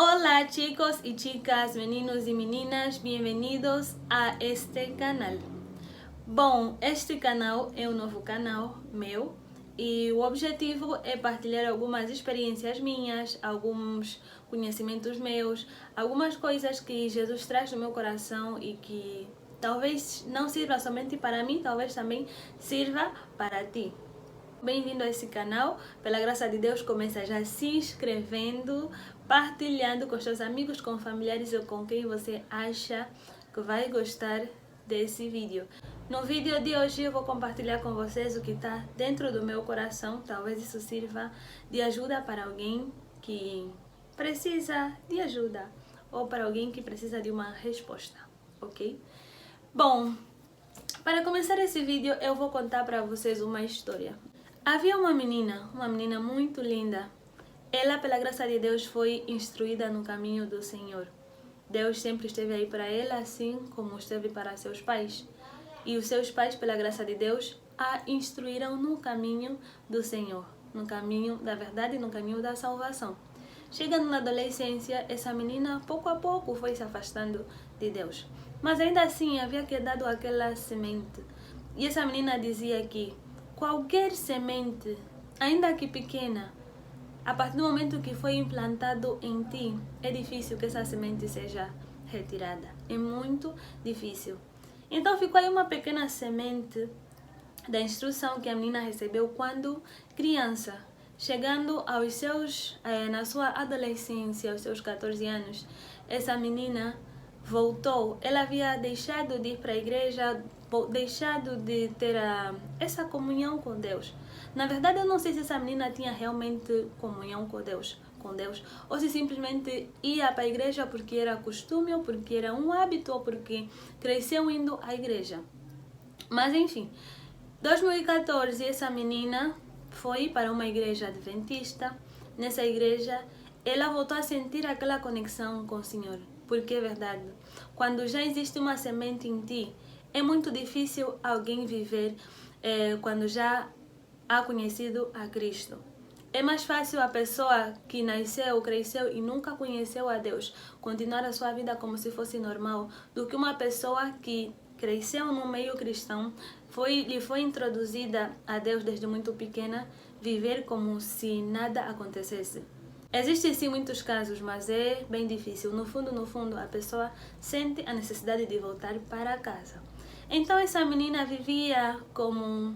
Hola chicos y chicas, meninos y meninas, bem-vindos a este canal. Bom, este canal é um novo canal meu e o objetivo é partilhar algumas experiências minhas, alguns conhecimentos meus, algumas coisas que Jesus traz no meu coração e que talvez não sirva somente para mim, talvez também sirva para ti. Bem-vindo a esse canal, pela graça de Deus começa já se inscrevendo, partilhando com seus amigos, com familiares ou com quem você acha que vai gostar desse vídeo. No vídeo de hoje eu vou compartilhar com vocês o que está dentro do meu coração, talvez isso sirva de ajuda para alguém que precisa de ajuda ou para alguém que precisa de uma resposta, ok? Bom, para começar esse vídeo eu vou contar para vocês uma história. Havia uma menina muito linda. Ela, pela graça de Deus, foi instruída no caminho do Senhor. Deus sempre esteve aí para ela, assim como esteve para seus pais. E os seus pais, pela graça de Deus, a instruíram no caminho do Senhor, no caminho da verdade, no caminho da salvação. Chegando na adolescência, essa menina, pouco a pouco, foi se afastando de Deus. Mas ainda assim, havia quedado aquela semente. E essa menina dizia que qualquer semente, ainda que pequena, a partir do momento que foi implantado em ti, é difícil que essa semente seja retirada. É muito difícil. Então ficou aí uma pequena semente da instrução que a menina recebeu quando criança. Chegando aos seus, na sua adolescência, aos seus 14 anos, essa menina voltou. Ela havia deixado de ir para a igreja, deixado de ter essa comunhão com Deus. Na verdade, eu não sei se essa menina tinha realmente comunhão com Deus, ou se simplesmente ia para a igreja porque era costume, ou porque era um hábito, ou porque cresceu indo à igreja. Mas enfim, 2014 essa menina foi para uma igreja adventista. Nessa igreja, ela voltou a sentir aquela conexão com o Senhor. Porque é verdade, quando já existe uma semente em ti, é muito difícil alguém viver quando já ha conhecido a Cristo. É mais fácil a pessoa que nasceu, cresceu e nunca conheceu a Deus continuar a sua vida como se fosse normal, do que uma pessoa que cresceu no meio cristão, lhe foi introduzida a Deus desde muito pequena, viver como se nada acontecesse. Existem sim muitos casos, mas é bem difícil. No fundo, a pessoa sente a necessidade de voltar para casa. Então essa menina vivia como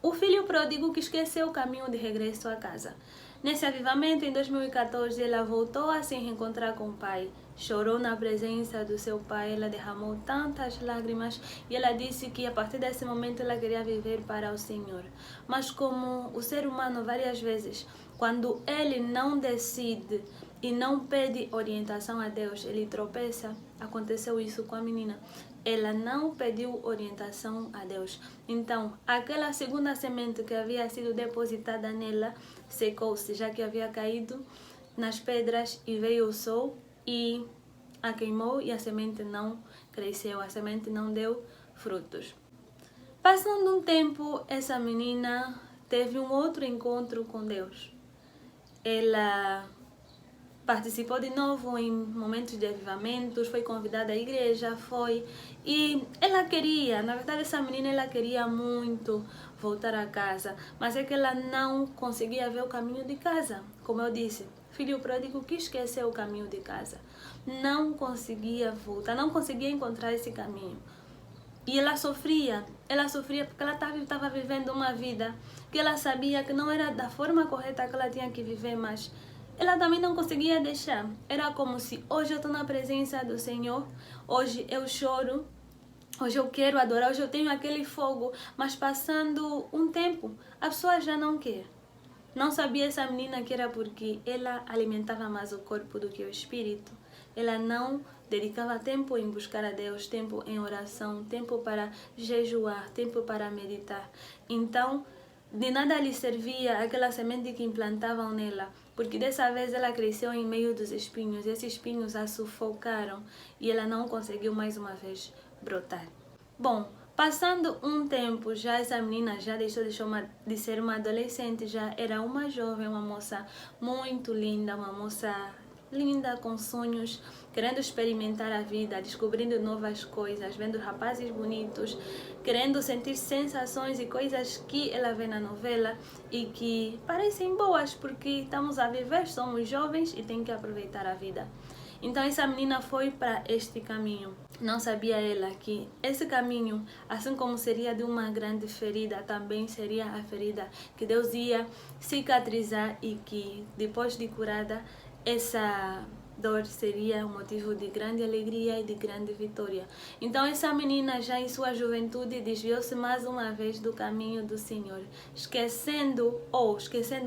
o filho pródigo que esqueceu o caminho de regresso a casa. Nesse avivamento, em 2014, ela voltou a se reencontrar com o pai. Chorou na presença do seu pai, ela derramou tantas lágrimas e ela disse que a partir desse momento ela queria viver para o Senhor. Mas como o ser humano, várias vezes, quando ele não decide e não pede orientação a Deus, ele tropeça. Aconteceu isso com a menina. Ela não pediu orientação a Deus. Então, aquela segunda semente que havia sido depositada nela secou-se, já que havia caído nas pedras e veio o sol e a queimou e a semente não cresceu, a semente não deu frutos. Passando um tempo, essa menina teve um outro encontro com Deus. Ela participou de novo em momentos de avivamentos, foi convidada à igreja, e ela queria, na verdade essa menina ela queria muito voltar a casa, mas é que ela não conseguia ver o caminho de casa. Como eu disse, filho pródigo que esqueceu o caminho de casa, não conseguia voltar, não conseguia encontrar esse caminho. E ela sofria porque ela estava vivendo uma vida que ela sabia que não era da forma correta que ela tinha que viver, mas ela também não conseguia deixar. Era como se hoje eu estou na presença do Senhor, hoje eu choro, hoje eu quero adorar, hoje eu tenho aquele fogo, mas passando um tempo, a pessoa já não quer. Não sabia essa menina que era porque ela alimentava mais o corpo do que o espírito. Ela não dedicava tempo em buscar a Deus, tempo em oração, tempo para jejuar, tempo para meditar. Então, de nada lhe servia aquela semente que implantavam nela, porque dessa vez ela cresceu em meio dos espinhos, e esses espinhos a sufocaram e ela não conseguiu mais uma vez brotar. Bom, passando um tempo, já essa menina já deixou de ser uma adolescente, já era uma jovem, uma moça muito linda, uma moça linda, com sonhos, querendo experimentar a vida, descobrindo novas coisas, vendo rapazes bonitos, querendo sentir sensações e coisas que ela vê na novela e que parecem boas, porque estamos a viver, somos jovens e tem que aproveitar a vida. Então essa menina foi para este caminho. Não sabia ela que esse caminho, assim como seria de uma grande ferida, também seria a ferida que Deus ia cicatrizar e que depois de curada, essa dor seria um motivo de grande alegria e de grande vitória. Então essa menina, já em sua juventude, desviou-se mais uma vez do caminho do Senhor, esquecendo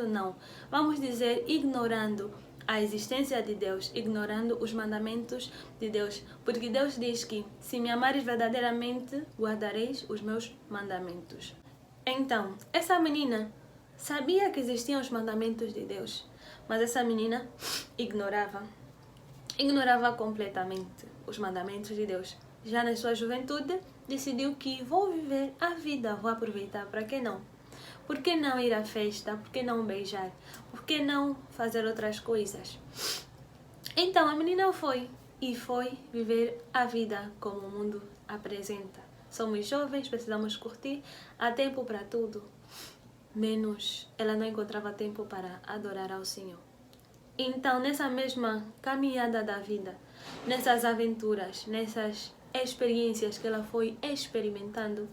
não, vamos dizer, ignorando a existência de Deus, ignorando os mandamentos de Deus, porque Deus diz que se me amares verdadeiramente, guardareis os meus mandamentos. Então, essa menina sabia que existiam os mandamentos de Deus, mas essa menina ignorava completamente os mandamentos de Deus. Já na sua juventude, decidiu que vou viver a vida, vou aproveitar, para que não? Por que não ir à festa? Por que não beijar? Por que não fazer outras coisas? Então a menina foi viver a vida como o mundo apresenta. Somos jovens, precisamos curtir, há tempo para tudo, menos ela não encontrava tempo para adorar ao Senhor. Então, nessa mesma caminhada da vida, nessas aventuras, nessas experiências que ela foi experimentando,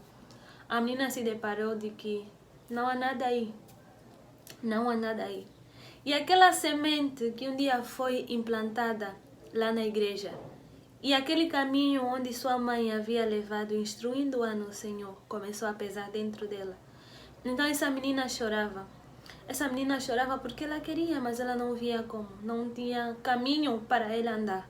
a menina se deparou de que não há nada aí. Não há nada aí. E aquela semente que um dia foi implantada lá na igreja, e aquele caminho onde sua mãe havia levado, instruindo-a no Senhor, começou a pesar dentro dela. Então essa menina chorava. Essa menina chorava porque ela queria, mas ela não via como. Não tinha caminho para ela andar.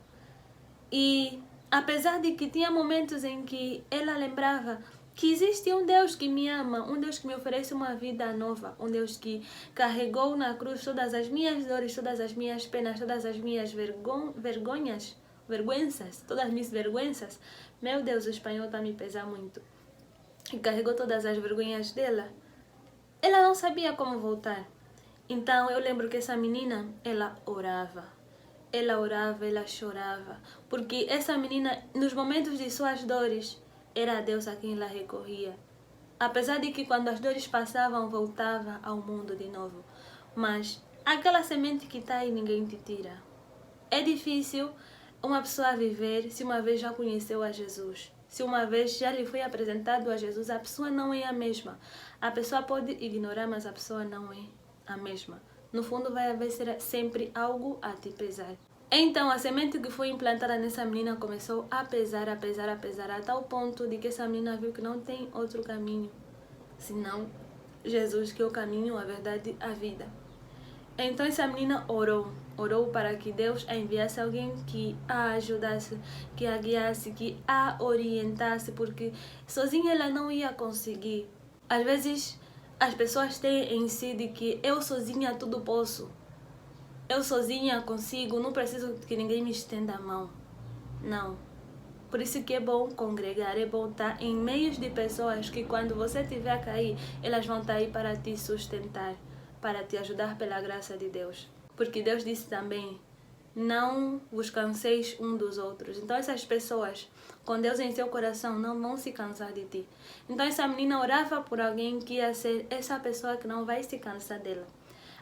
E apesar de que tinha momentos em que ela lembrava que existe um Deus que me ama, um Deus que me oferece uma vida nova, um Deus que carregou na cruz todas as minhas dores, todas as minhas penas, todas as minhas vergonhas, todas as minhas vergüenzas. Meu Deus, o espanhol está me pesando muito. E carregou todas as vergonhas dela. Ela não sabia como voltar. Então eu lembro que essa menina, ela orava, ela chorava, porque essa menina, nos momentos de suas dores, era a Deus a quem ela recorria. Apesar de que quando as dores passavam, voltava ao mundo de novo. Mas aquela semente que está aí, ninguém te tira. É difícil uma pessoa viver se uma vez já conheceu a Jesus. Se uma vez já lhe foi apresentado a Jesus, a pessoa não é a mesma. A pessoa pode ignorar, mas a pessoa não é a mesma. No fundo vai haver sempre algo a te pesar. Então a semente que foi implantada nessa menina começou a pesar, a tal ponto de que essa menina viu que não tem outro caminho, senão Jesus, que é o caminho, a verdade, a vida. Então essa menina orou para que Deus a enviasse alguém que a ajudasse, que a guiasse, que a orientasse, porque sozinha ela não ia conseguir. Às vezes as pessoas têm em si de que eu sozinha tudo posso. Eu sozinha consigo, não preciso que ninguém me estenda a mão. Não. Por isso que é bom congregar, é bom estar em meios de pessoas que quando você estiver a cair, elas vão estar aí para te sustentar, para te ajudar pela graça de Deus. Porque Deus disse também, não vos canseis um dos outros. Então essas pessoas, com Deus em seu coração, não vão se cansar de ti. Então essa menina orava por alguém que ia ser essa pessoa que não vai se cansar dela.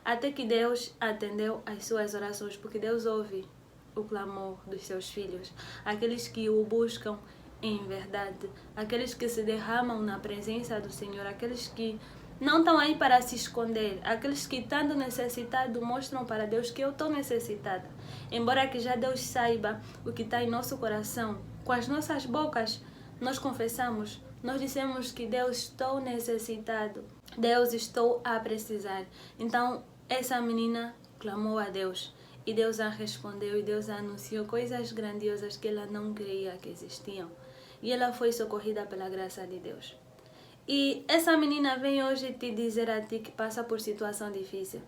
Até que Deus atendeu às suas orações, porque Deus ouve o clamor dos seus filhos, aqueles que o buscam em verdade, aqueles que se derramam na presença do Senhor, aqueles que não estão aí para se esconder, aqueles que estando necessitados mostram para Deus que eu estou necessitada. Embora que já Deus saiba o que está em nosso coração, com as nossas bocas nós confessamos, nós dissemos que Deus, estou necessitado, Deus, estou a precisar. Então essa menina clamou a Deus e Deus a respondeu e Deus a anunciou coisas grandiosas que ela não creia que existiam. E ela foi socorrida pela graça de Deus. E essa menina vem hoje te dizer a ti que passa por situação difícil,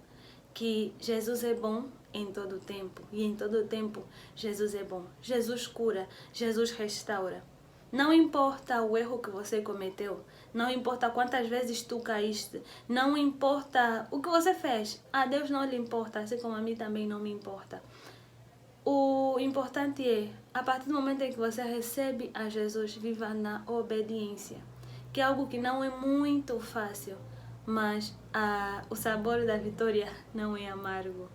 que Jesus é bom em todo o tempo. E em todo o tempo Jesus é bom. Jesus cura, Jesus restaura. Não importa o erro que você cometeu, não importa quantas vezes tu caíste, não importa o que você fez, a Deus não lhe importa, assim como a mim também não me importa. o importante é, a partir do momento em que você recebe a Jesus, viva na obediência, que é algo que não é muito fácil, mas o sabor da vitória não é amargo,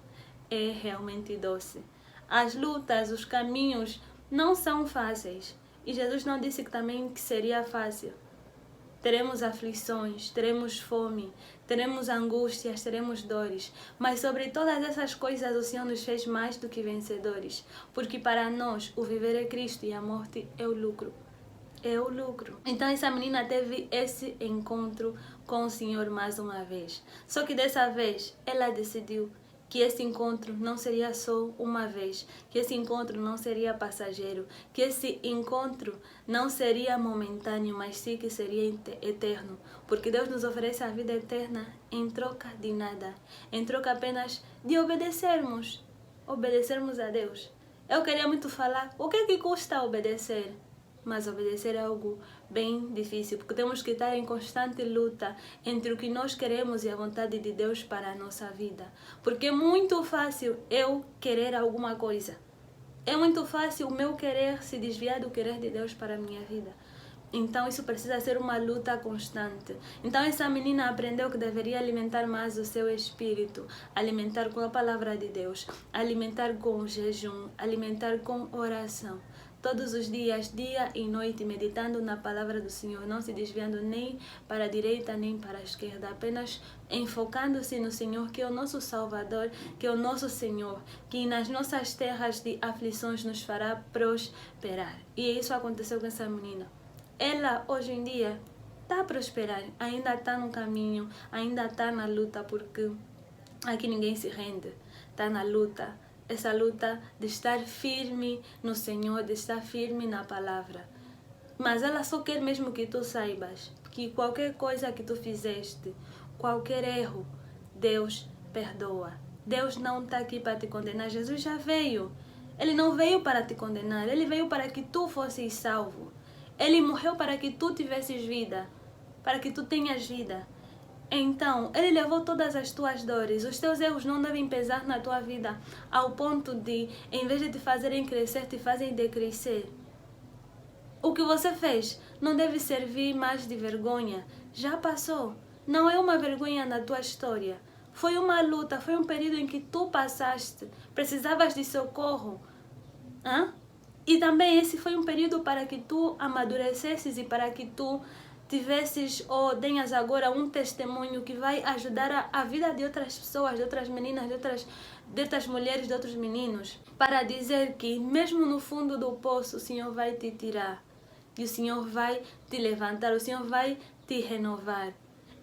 é realmente doce. As lutas, os caminhos não são fáceis, e Jesus não disse que também que seria fácil. Teremos aflições, teremos fome, teremos angústias, teremos dores. Mas sobre todas essas coisas o Senhor nos fez mais do que vencedores. Porque para nós o viver é Cristo e a morte é o lucro. É o lucro. Então essa menina teve esse encontro com o Senhor mais uma vez. Só que dessa vez ela decidiu que esse encontro não seria só uma vez, que esse encontro não seria passageiro, que esse encontro não seria momentâneo, mas sim que seria eterno, porque Deus nos oferece a vida eterna em troca de nada, em troca apenas de obedecermos a Deus. Eu queria muito falar o que custa obedecer, mas obedecer é algo bem difícil, porque temos que estar em constante luta entre o que nós queremos e a vontade de Deus para a nossa vida. Porque é muito fácil eu querer alguma coisa. É muito fácil o meu querer se desviar do querer de Deus para a minha vida. Então isso precisa ser uma luta constante. Então essa menina aprendeu que deveria alimentar mais o seu espírito, alimentar com a palavra de Deus, alimentar com jejum, alimentar com oração. Todos os dias, dia e noite, meditando na palavra do Senhor, não se desviando nem para a direita nem para a esquerda, apenas enfocando-se no Senhor, que é o nosso Salvador, que é o nosso Senhor, que nas nossas terras de aflições nos fará prosperar. E isso aconteceu com essa menina. Ela, hoje em dia, está a prosperar, ainda está no caminho, ainda está na luta, porque aqui ninguém se rende, está na luta. Essa luta de estar firme no Senhor, de estar firme na palavra. Mas ela só quer mesmo que tu saibas que qualquer coisa que tu fizeste, qualquer erro, Deus perdoa. Deus não está aqui para te condenar. Jesus já veio. Ele não veio para te condenar. Ele veio para que tu fosses salvo. Ele morreu para que tu tivesses vida, para que tu tenhas vida. Então, Ele levou todas as tuas dores. Os teus erros não devem pesar na tua vida ao ponto de, em vez de te fazerem crescer, te fazem decrescer. O que você fez não deve servir mais de vergonha. Já passou. Não é uma vergonha na tua história. Foi uma luta, foi um período em que tu passaste. Precisavas de socorro. E também esse foi um período para que tu amadurecesses e para que tu tivesses ou tenhas agora um testemunho que vai ajudar a vida de outras pessoas, de outras meninas, de outras mulheres, de outros meninos, para dizer que mesmo no fundo do poço o Senhor vai te tirar e o Senhor vai te levantar, o Senhor vai te renovar.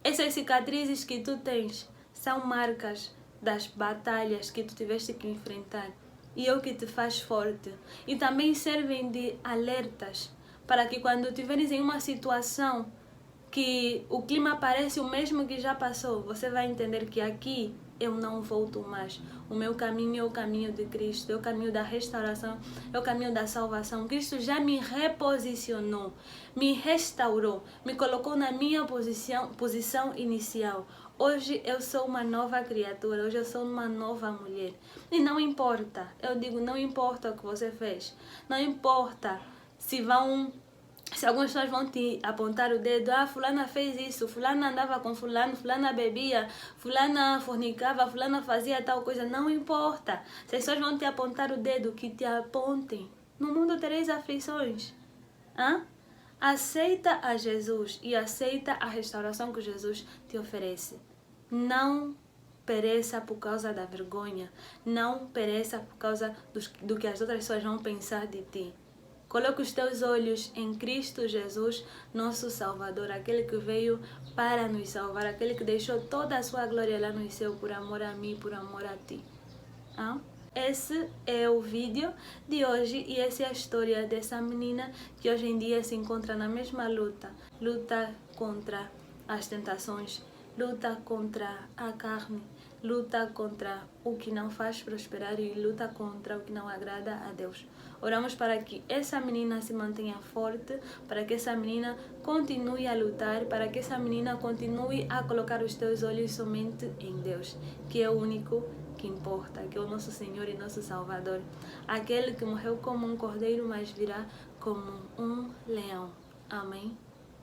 Essas cicatrizes que tu tens são marcas das batalhas que tu tiveste que enfrentar e é o que te faz forte. E também servem de alertas para que quando estiveres em uma situação que o clima parece o mesmo que já passou, você vai entender que aqui eu não volto mais. O meu caminho é o caminho de Cristo, é o caminho da restauração, é o caminho da salvação. Cristo já me reposicionou, me restaurou, me colocou na minha posição inicial. Hoje eu sou uma nova criatura, hoje eu sou uma nova mulher. E não importa, eu digo, não importa o que você fez, não importa se algumas pessoas vão te apontar o dedo, fulana fez isso, fulana andava com fulano, fulana bebia, fulana fornicava, fulana fazia tal coisa, não importa. Se as pessoas vão te apontar o dedo, que te apontem. No mundo tereis aflições. Aceita a Jesus e aceita a restauração que Jesus te oferece. Não pereça por causa da vergonha, não pereça por causa do que as outras pessoas vão pensar de ti. Coloque os teus olhos em Cristo Jesus, nosso Salvador, aquele que veio para nos salvar, aquele que deixou toda a sua glória lá no céu por amor a mim, por amor a ti. Esse é o vídeo de hoje e essa é a história dessa menina que hoje em dia se encontra na mesma luta contra as tentações, luta contra a carne, luta contra o que não faz prosperar e luta contra o que não agrada a Deus. Oramos para que essa menina se mantenha forte, para que essa menina continue a lutar, para que essa menina continue a colocar os teus olhos somente em Deus, que é o único que importa, que é o nosso Senhor e nosso Salvador. Aquele que morreu como um cordeiro, mas virá como um leão. Amém.